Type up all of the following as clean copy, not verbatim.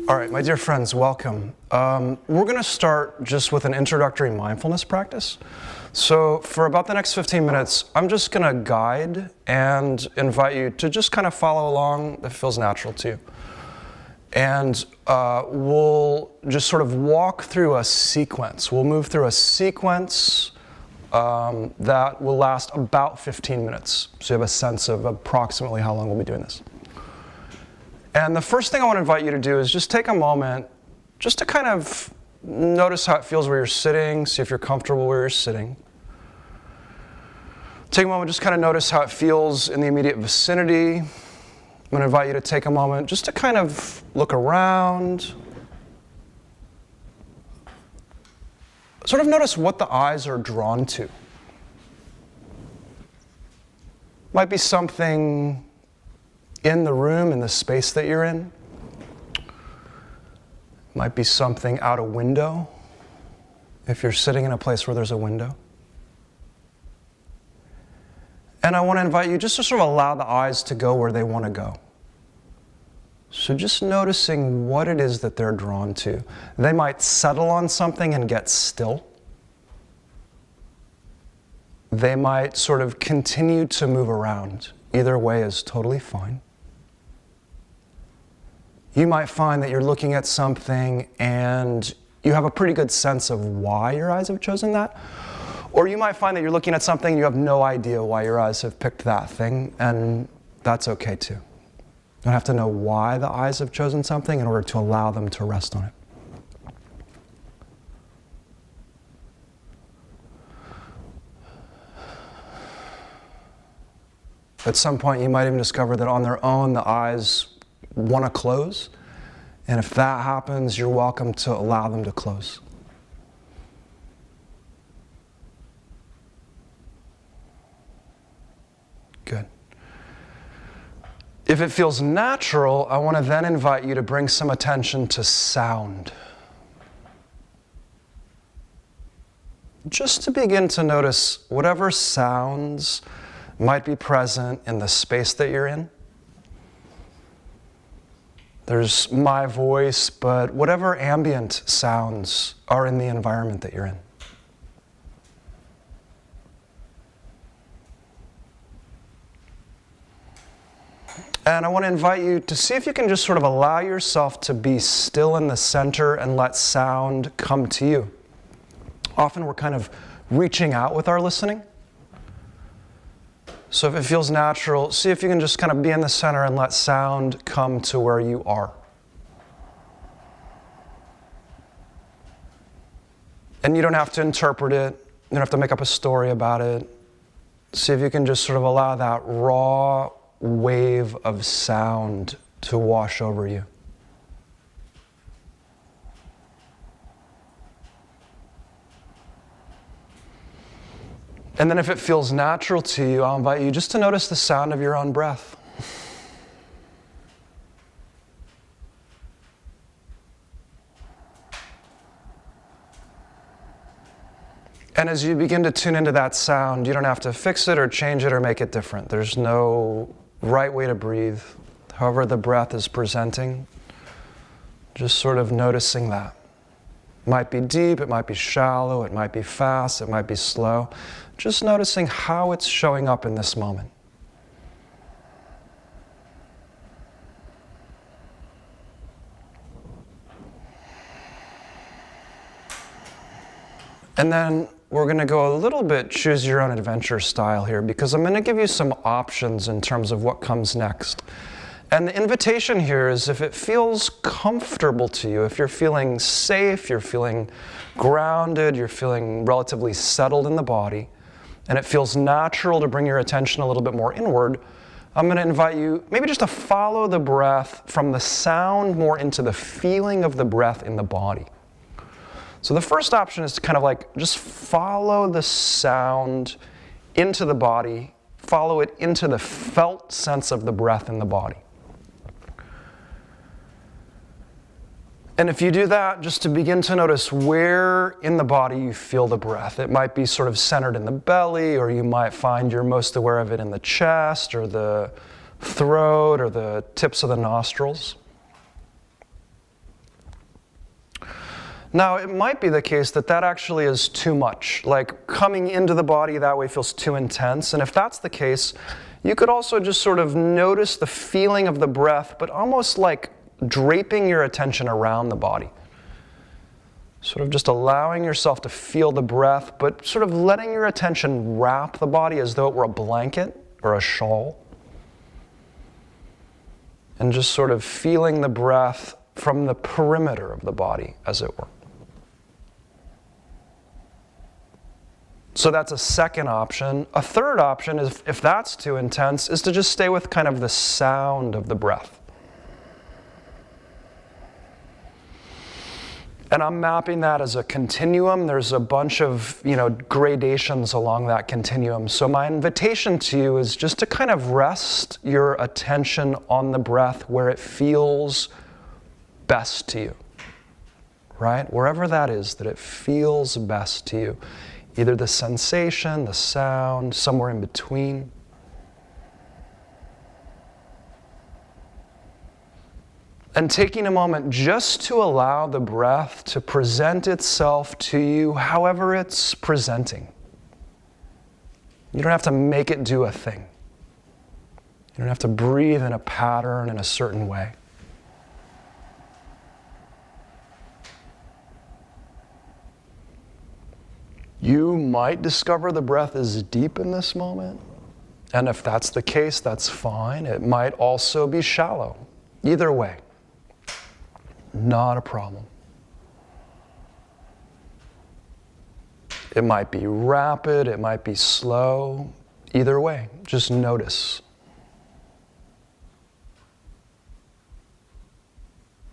All right, my dear friends, welcome. We're going to start just with an introductory mindfulness practice. So for about the next 15 minutes, I'm just going to guide and invite you to just kind of follow along if it feels natural to you. And we'll just sort of walk through a sequence. We'll move through a sequence that will last about 15 minutes. So you have a sense of approximately how long we'll be doing this. And the first thing I want to invite you to do is just take a moment just to kind of notice how it feels where you're sitting, see if you're comfortable where you're sitting. Take a moment, just kind of notice how it feels in the immediate vicinity. I'm going to invite you to take a moment just to kind of look around. Sort of notice what the eyes are drawn to. Might be something in the room, in the space that you're in. Might be something out a window, if you're sitting in a place where there's a window. And I want to invite you just to sort of allow the eyes to go where they want to go. So just noticing what it is that they're drawn to. They might settle on something and get still. They might sort of continue to move around. Either way is totally fine. You might find that you're looking at something and you have a pretty good sense of why your eyes have chosen that. Or you might find that you're looking at something and you have no idea why your eyes have picked that thing, and that's okay too. You don't have to know why the eyes have chosen something in order to allow them to rest on it. At some point you might even discover that on their own the eyes want to close, and if that happens, you're welcome to allow them to close. Good. If it feels natural, I want to then invite you to bring some attention to sound. Just to begin to notice whatever sounds might be present in the space that you're in. There's my voice, but whatever ambient sounds are in the environment that you're in. And I want to invite you to see if you can just sort of allow yourself to be still in the center and let sound come to you. Often we're kind of reaching out with our listening. So if it feels natural, see if you can just kind of be in the center and let sound come to where you are. And you don't have to interpret it. You don't have to make up a story about it. See if you can just sort of allow that raw wave of sound to wash over you. And then if it feels natural to you, I'll invite you just to notice the sound of your own breath. And as you begin to tune into that sound, you don't have to fix it or change it or make it different. There's no right way to breathe. However the breath is presenting, just sort of noticing that. It might be deep, it might be shallow, it might be fast, it might be slow. Just noticing how it's showing up in this moment. And then we're going to go a little bit choose your own adventure style here, because I'm going to give you some options in terms of what comes next. And the invitation here is if it feels comfortable to you, if you're feeling safe, you're feeling grounded, you're feeling relatively settled in the body, and it feels natural to bring your attention a little bit more inward, I'm going to invite you maybe just to follow the breath from the sound more into the feeling of the breath in the body. So the first option is to kind of like just follow the sound into the body, follow it into the felt sense of the breath in the body. And if you do that, just to begin to notice where in the body you feel the breath. It might be sort of centered in the belly, or you might find you're most aware of it in the chest, or the throat, or the tips of the nostrils. Now, it might be the case that that actually is too much. Like coming into the body that way feels too intense. And if that's the case, you could also just sort of notice the feeling of the breath, but almost like draping your attention around the body. Sort of just allowing yourself to feel the breath, but sort of letting your attention wrap the body as though it were a blanket or a shawl. And just sort of feeling the breath from the perimeter of the body, as it were. So that's a second option. A third option is, if that's too intense, is to just stay with kind of the sound of the breath. And I'm mapping that as a continuum. There's a bunch of, gradations along that continuum. So my invitation to you is just to kind of rest your attention on the breath where it feels best to you, right? Wherever that is, that it feels best to you. Either the sensation, the sound, somewhere in between. And taking a moment just to allow the breath to present itself to you however it's presenting. You don't have to make it do a thing. You don't have to breathe in a pattern in a certain way. You might discover the breath is deep in this moment. And if that's the case, that's fine. It might also be shallow. Either way, not a problem. It might be rapid, it might be slow. Either way, just notice.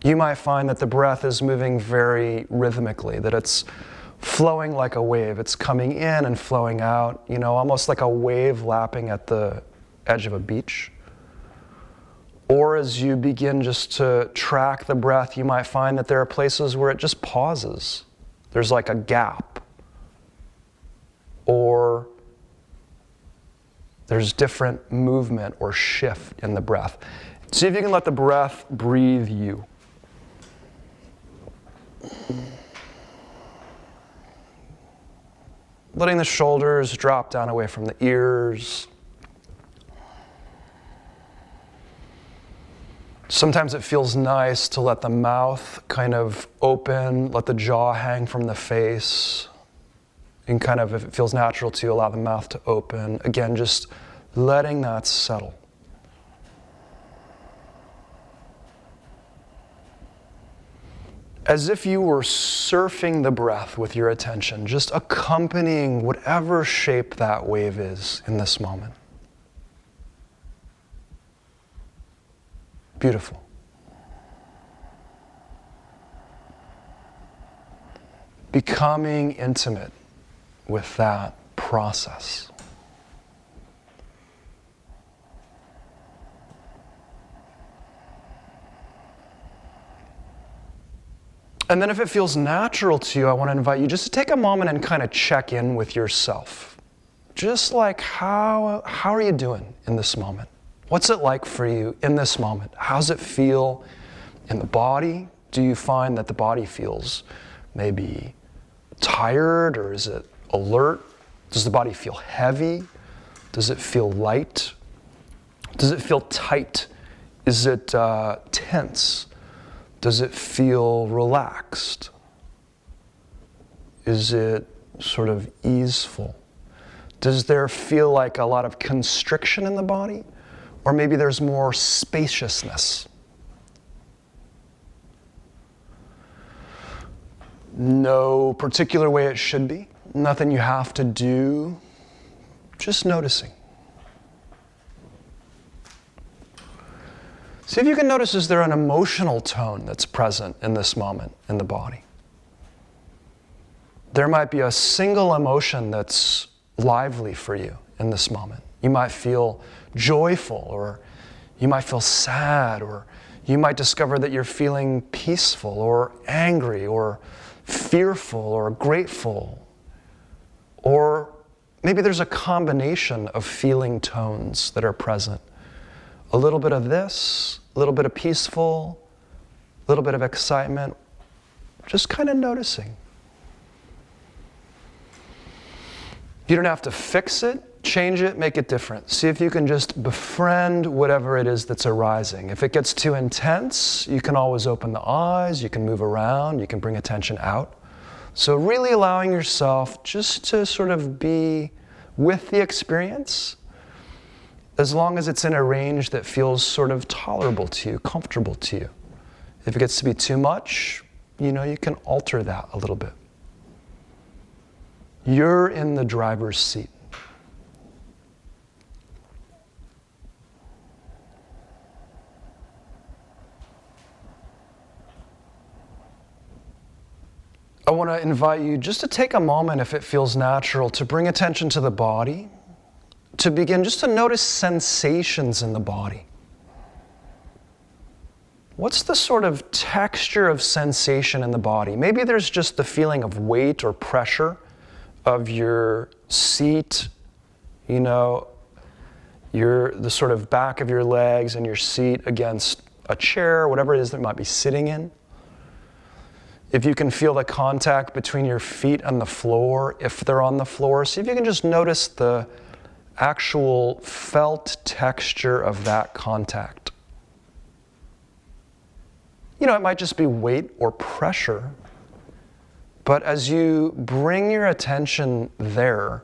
You might find that the breath is moving very rhythmically, that it's flowing like a wave. It's coming in and flowing out, almost like a wave lapping at the edge of a beach. Or as you begin just to track the breath, you might find that there are places where it just pauses. There's like a gap. Or there's different movement or shift in the breath. See if you can let the breath breathe you. Letting the shoulders drop down away from the ears. Sometimes it feels nice to let the mouth kind of open, let the jaw hang from the face. And kind of, if it feels natural to you, allow the mouth to open. Again, just letting that settle. As if you were surfing the breath with your attention, just accompanying whatever shape that wave is in this moment. Beautiful. Becoming intimate with that process. And then if it feels natural to you, I want to invite you just to take a moment and kind of check in with yourself. Just like, how are you doing in this moment? What's it like for you in this moment? How's it feel in the body? Do you find that the body feels maybe tired, or is it alert? Does the body feel heavy? Does it feel light? Does it feel tight? Is it tense? Does it feel relaxed? Is it sort of easeful? Does there feel like a lot of constriction in the body? Or maybe there's more spaciousness? No particular way it should be. Nothing you have to do. Just noticing. See if you can notice, is there an emotional tone that's present in this moment in the body? There might be a single emotion that's lively for you in this moment. You might feel joyful, or you might feel sad, or you might discover that you're feeling peaceful or angry or fearful or grateful. Or maybe there's a combination of feeling tones that are present. A little bit of this, a little bit of peaceful, a little bit of excitement, just kind of noticing. You don't have to fix it, change it, make it different. See if you can just befriend whatever it is that's arising. If it gets too intense, you can always open the eyes, you can move around, you can bring attention out. So really allowing yourself just to sort of be with the experience, as long as it's in a range that feels sort of tolerable to you, comfortable to you. If it gets to be too much, you can alter that a little bit. You're in the driver's seat. I want to invite you just to take a moment, if it feels natural, to bring attention to the body, to begin just to notice sensations in the body. What's the sort of texture of sensation in the body? Maybe there's just the feeling of weight or pressure of your seat, the sort of back of your legs and your seat against a chair, whatever it is that you might be sitting in. If you can feel the contact between your feet and the floor, if they're on the floor, see if you can just notice the actual felt texture of that contact. It might just be weight or pressure, but as you bring your attention there,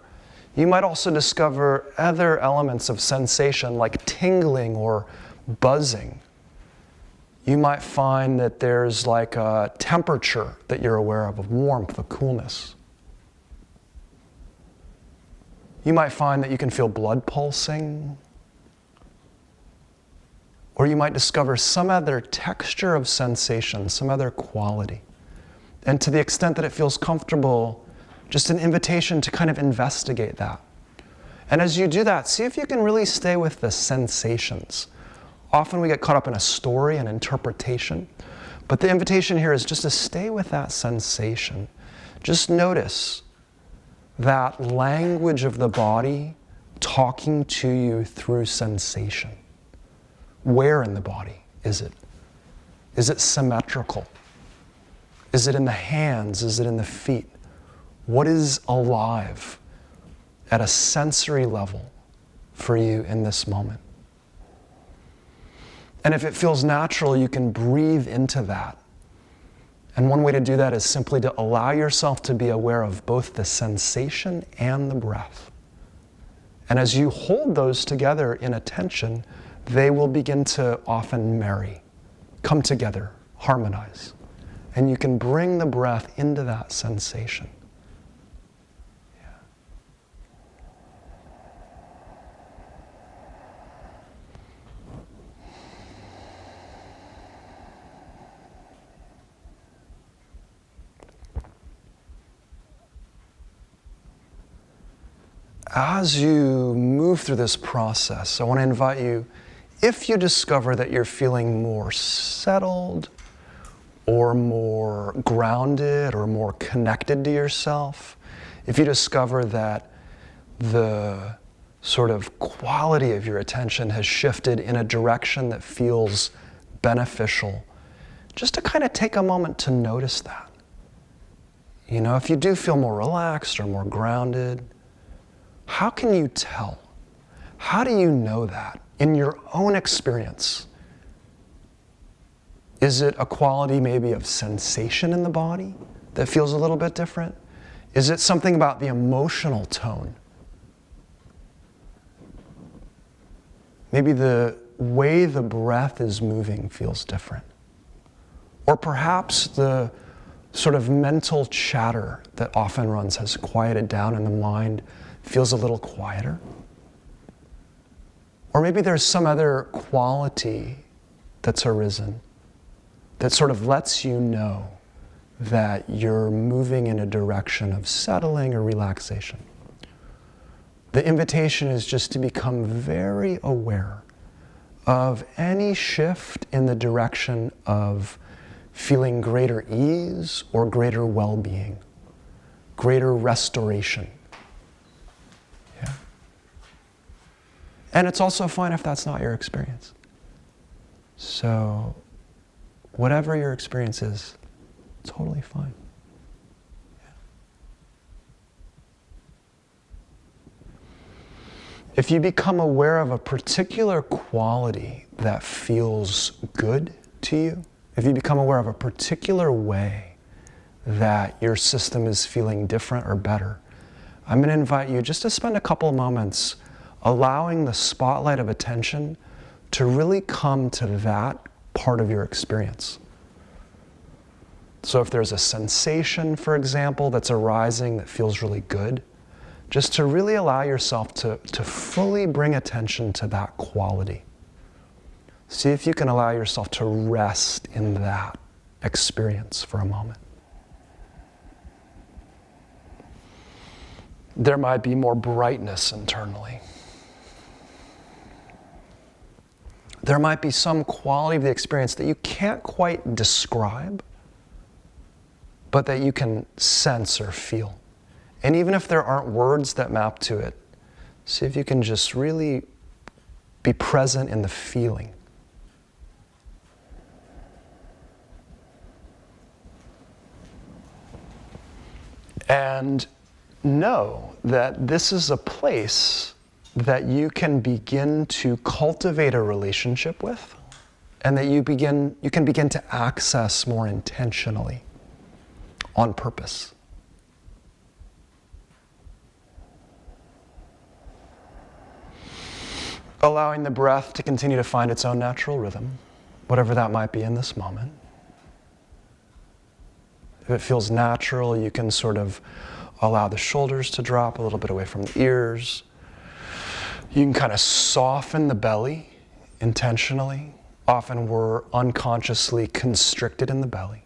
you might also discover other elements of sensation like tingling or buzzing. You might find that there's like a temperature that you're aware of warmth, of coolness. You might find that you can feel blood pulsing. Or you might discover some other texture of sensation, some other quality. And to the extent that it feels comfortable, just an invitation to kind of investigate that. And as you do that, see if you can really stay with the sensations. Often we get caught up in a story and interpretation, but the invitation here is just to stay with that sensation. Just notice that language of the body talking to you through sensation. Where in the body is it? Is it symmetrical? Is it in the hands? Is it in the feet? What is alive at a sensory level for you in this moment? And if it feels natural, you can breathe into that. And one way to do that is simply to allow yourself to be aware of both the sensation and the breath. And as you hold those together in attention, they will begin to often marry, come together, harmonize. And you can bring the breath into that sensation. As you move through this process, I want to invite you, if you discover that you're feeling more settled or more grounded or more connected to yourself, if you discover that the sort of quality of your attention has shifted in a direction that feels beneficial, just to kind of take a moment to notice that. If you do feel more relaxed or more grounded, how can you tell? How do you know that in your own experience? Is it a quality maybe of sensation in the body that feels a little bit different? Is it something about the emotional tone? Maybe the way the breath is moving feels different. Or perhaps the sort of mental chatter that often runs has quieted down and the mind feels a little quieter. Or maybe there's some other quality that's arisen that sort of lets you know that you're moving in a direction of settling or relaxation. The invitation is just to become very aware of any shift in the direction of feeling greater ease or greater well-being, greater restoration. Yeah. And it's also fine if that's not your experience. So, whatever your experience is, Totally fine. If you become aware of a particular quality that feels good to you, if you become aware of a particular way that your system is feeling different or better, I'm going to invite you just to spend a couple of moments allowing the spotlight of attention to really come to that part of your experience. So if there's a sensation, for example, that's arising that feels really good, just to really allow yourself to fully bring attention to that quality. See if you can allow yourself to rest in that experience for a moment. There might be more brightness internally. There might be some quality of the experience that you can't quite describe, but that you can sense or feel. And even if there aren't words that map to it, see if you can just really be present in the feeling. And know that this is a place that you can begin to cultivate a relationship with, and that you can begin to access more intentionally, on purpose. Allowing the breath to continue to find its own natural rhythm, whatever that might be in this moment. If it feels natural, you can sort of allow the shoulders to drop a little bit away from the ears. You can kind of soften the belly intentionally. Often we're unconsciously constricted in the belly.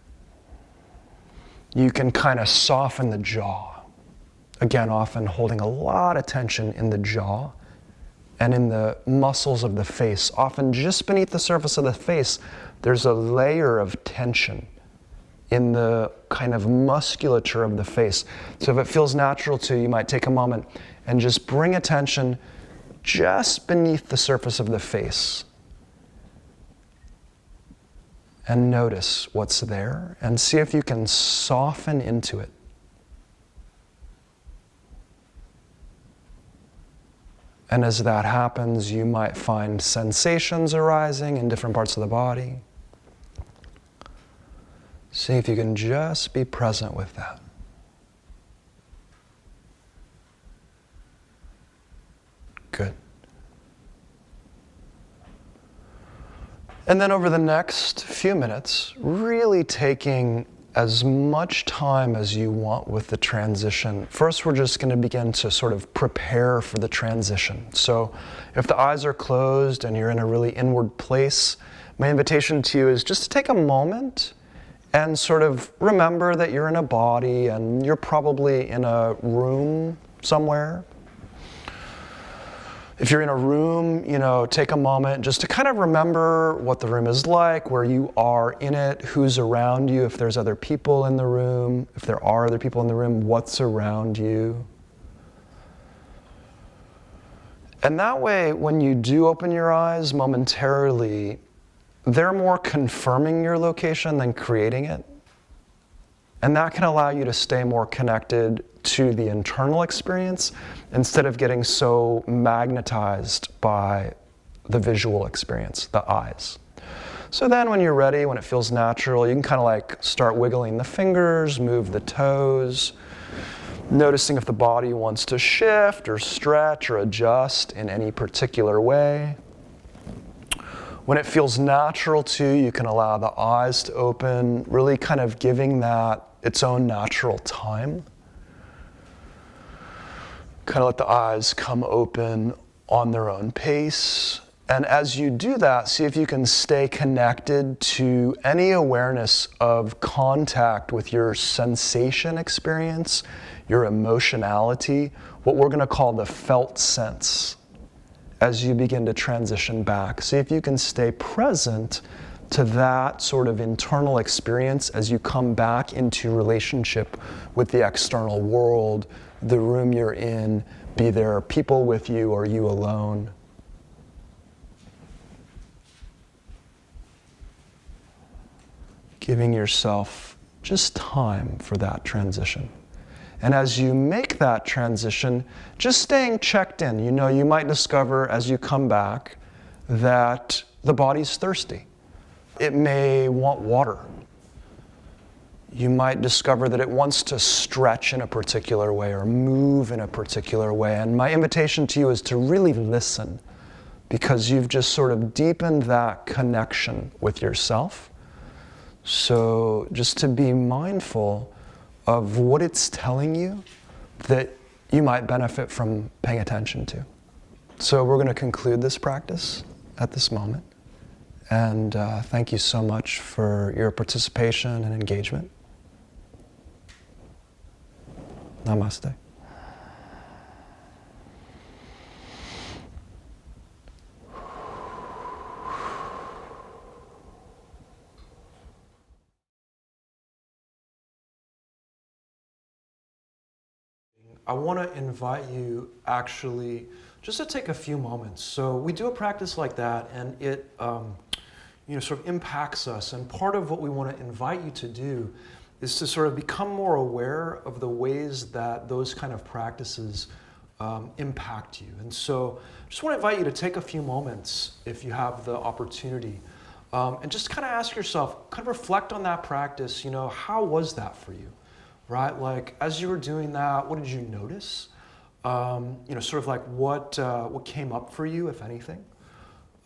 You can kind of soften the jaw. Again, often holding a lot of tension in the jaw and in the muscles of the face. Often just beneath the surface of the face, there's a layer of tension in the kind of musculature of the face. So if it feels natural to you, you might take a moment and just bring attention just beneath the surface of the face. And notice what's there and see if you can soften into it. And as that happens, you might find sensations arising in different parts of the body. See if you can just be present with that. Good. And then over the next few minutes, really taking as much time as you want with the transition. First, we're just going to begin to sort of prepare for the transition. So if the eyes are closed and you're in a really inward place, my invitation to you is just to take a moment and sort of remember that you're in a body and you're probably in a room somewhere. If you're in a room, take a moment just to kind of remember what the room is like, where you are in it, who's around you, if there's other people in the room, if there are other people in the room, what's around you. And that way, when you do open your eyes momentarily, they're more confirming your location than creating it. And that can allow you to stay more connected to the internal experience instead of getting so magnetized by the visual experience, the eyes. So then when you're ready, when it feels natural, you can kind of like start wiggling the fingers, move the toes, noticing if the body wants to shift or stretch or adjust in any particular way. When it feels natural to you, you can allow the eyes to open, really kind of giving that its own natural time. Kind of let the eyes come open on their own pace. And as you do that, see if you can stay connected to any awareness of contact with your sensation experience, your emotionality, what we're going to call the felt sense, as you begin to transition back. See if you can stay present to that sort of internal experience as you come back into relationship with the external world, the room you're in, be there people with you or you alone. Giving yourself just time for that transition. And as you make that transition, just staying checked in. You know, you might discover as you come back that the body's thirsty. It may want water. You might discover that it wants to stretch in a particular way or move in a particular way. And my invitation to you is to really listen, because you've just sort of deepened that connection with yourself. So just to be mindful of what it's telling you that you might benefit from paying attention to. So we're going to conclude this practice at this moment. And thank you so much for your participation and engagement. Namaste. I want to invite you actually just to take a few moments. So we do a practice like that, and it sort of impacts us. And part of what we want to invite you to do is to sort of become more aware of the ways that those kind of practices impact you. And so I just want to invite you to take a few moments, if you have the opportunity, and just kind of ask yourself, kind of reflect on that practice. You know, how was that for you? Right? Like, as you were doing that, what did you notice? Sort of like what came up for you, if anything?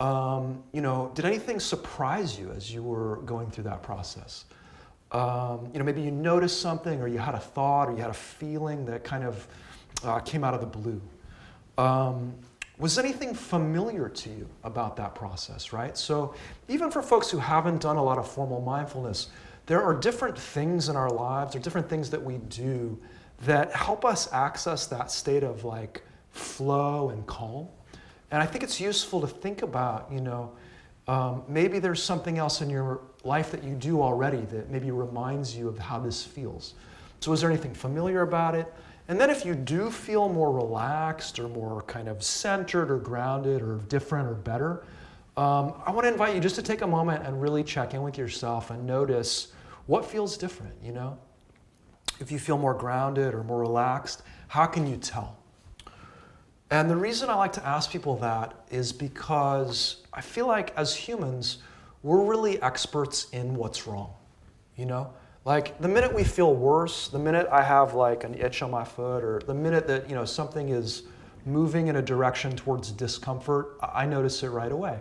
Did anything surprise you as you were going through that process? Maybe you noticed something, or you had a thought, or you had a feeling that kind of came out of the blue. Was anything familiar to you about that process, right? So even for folks who haven't done a lot of formal mindfulness, there are different things in our lives, or different things that we do that help us access that state of like flow and calm. And I think it's useful to think about, maybe there's something else in your life that you do already that maybe reminds you of how this feels. So is there anything familiar about it? And then if you do feel more relaxed or more kind of centered or grounded or different or better, I want to invite you just to take a moment and really check in with yourself and notice what feels different, If you feel more grounded or more relaxed, how can you tell? And the reason I like to ask people that is because I feel like as humans, we're really experts in what's wrong, Like the minute we feel worse, the minute I have like an itch on my foot, or the minute that, something is moving in a direction towards discomfort, I notice it right away.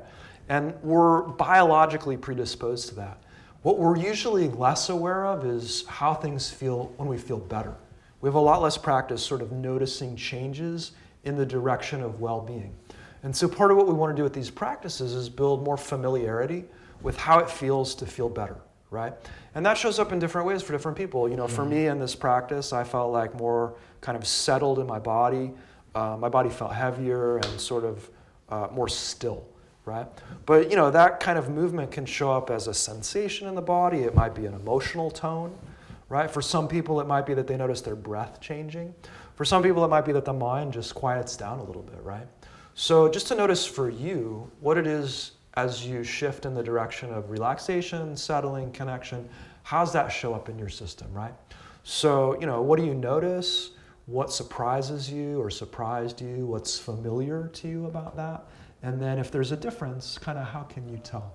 And we're biologically predisposed to that. What we're usually less aware of is how things feel when we feel better. We have a lot less practice sort of noticing changes in the direction of well-being. And so part of what we want to do with these practices is build more familiarity with how it feels to feel better, right? And that shows up in different ways for different people. For me in this practice, I felt like more kind of settled in my body. My body felt heavier and sort of more still, right? But that kind of movement can show up as a sensation in the body. It might be an emotional tone, right? For some people, it might be that they notice their breath changing. For some people, it might be that the mind just quiets down a little bit, right? So just to notice for you what it is as you shift in the direction of relaxation, settling, connection, how's that show up in your system, right? So, what do you notice? What surprises you or surprised you? What's familiar to you about that? And then if there's a difference, kind of how can you tell?